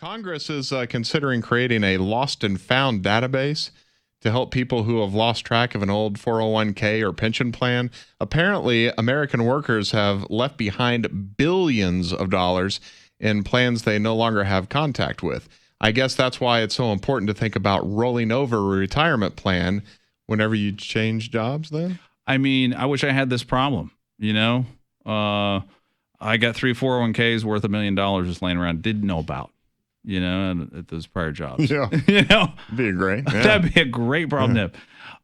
Congress is considering creating a lost and found database to help people who have lost track of an old 401k or pension plan. Apparently, American workers have left behind billions of dollars in plans they no longer have contact with. I guess that's why it's so important to think about rolling over a retirement plan whenever you change jobs then. I mean, I wish I had this problem, I got 3 401ks worth $1 million just laying around, didn't know about, at those prior jobs. Yeah. Be great. Yeah. That'd be a great problem to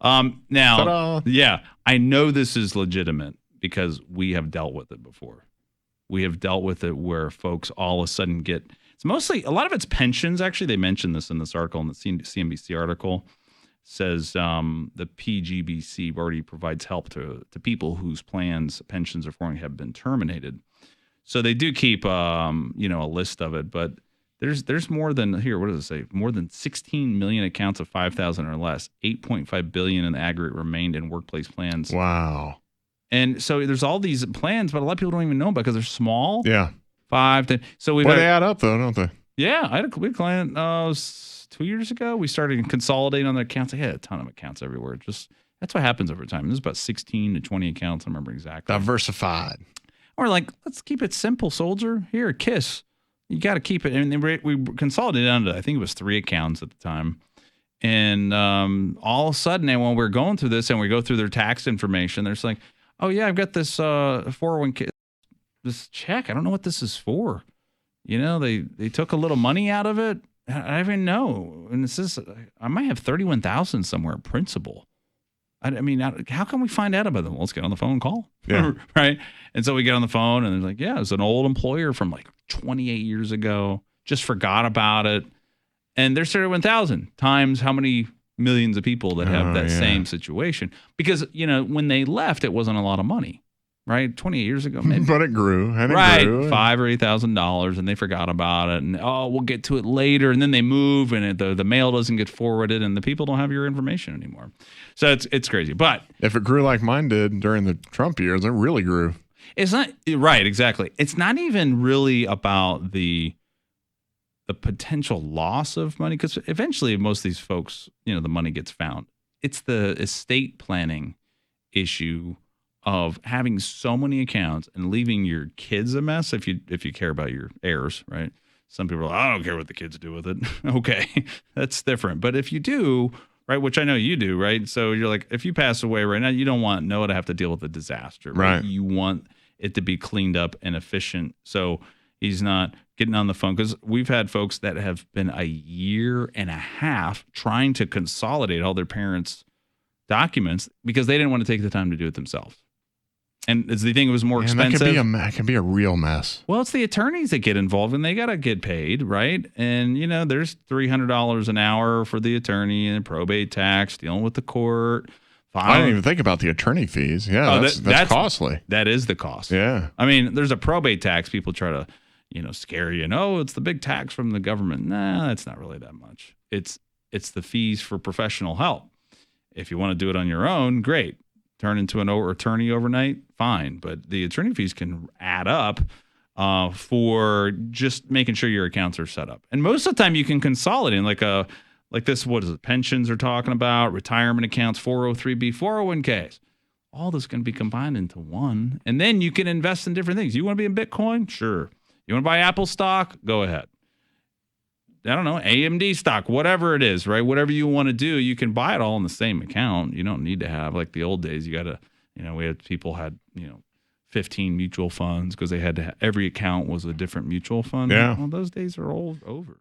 have. Now, Ta-da. yeah, I know this is legitimate because we have dealt with it before. We have dealt with it where folks all of a sudden it's mostly, a lot of it's pensions. Actually, they mentioned this in this article, in the CNBC article. Says the PGBC already provides help to people whose plans, pensions, or 401k have been terminated. So they do keep, a list of it. But there's more than, here, what does it say? More than 16 million accounts of 5,000 or less. 8.5 billion in the aggregate remained in workplace plans. Wow. And so there's all these plans, but a lot of people don't even know about because they're small. Yeah. 5 to, so we've they add up though, don't they? Yeah, I had a client 2 years ago. We started consolidating on the accounts. I had a ton of accounts everywhere. That's what happens over time. There's about 16 to 20 accounts. I remember exactly. Diversified. Or like, let's keep it simple, soldier. Here, KISS. You got to keep it. And we consolidated down to, I think it was 3 accounts at the time. And all of a sudden, and when we're going through this and we go through their tax information, there's like, oh yeah, I've got this 401k, this check. I don't know what this is for. They took a little money out of it. I don't even know. And it says I might have 31,000 somewhere principal. I mean, how can we find out about them? Well, let's get on the phone and call. Yeah. Right. And so we get on the phone and they're like, yeah, it's an old employer from like 28 years ago. Just forgot about it. And there's 31,000 times how many millions of people that have that same situation. Because, when they left, it wasn't a lot of money. Right, 28 years ago, maybe. But it grew, and it grew. $5,000 or $8,000, and they forgot about it, and we'll get to it later, and then they move, and the mail doesn't get forwarded, and the people don't have your information anymore. So it's crazy. But if it grew like mine did during the Trump years, it really grew. It's not right, exactly. It's not even really about the potential loss of money, because eventually most of these folks, the money gets found. It's the estate planning issue of having so many accounts and leaving your kids a mess if you care about your heirs, right? Some people are like, I don't care what the kids do with it. Okay, that's different. But if you do, right, which I know you do, right? So you're like, if you pass away right now, you don't want Noah to have to deal with a disaster, right? You want it to be cleaned up and efficient. So he's not getting on the phone, because we've had folks that have been a year and a half trying to consolidate all their parents' documents because they didn't want to take the time to do it themselves. And they think it was more expensive. That can be a real mess. Well, it's the attorneys that get involved, and they got to get paid, right? And, there's $300 an hour for the attorney and probate tax, dealing with the court. I didn't even think about the attorney fees. Yeah, that's costly. That is the cost. Yeah. I mean, there's a probate tax. People try to, scare you. No, it's the big tax from the government. Nah, that's not really that much. It's the fees for professional help. If you want to do it on your own, great. Turn into an attorney overnight, fine. But the attorney fees can add up for just making sure your accounts are set up. And most of the time you can consolidate like this, what is it? Pensions are talking about, retirement accounts, 403b, 401ks. All this can be combined into one. And then you can invest in different things. You want to be in Bitcoin? Sure. You want to buy Apple stock? Go ahead. I don't know, AMD stock, whatever it is, right? Whatever you want to do, you can buy it all in the same account. You don't need to have, like the old days, you got to, we had people had, 15 mutual funds because they had to every account was a different mutual fund. Yeah. Well, those days are over.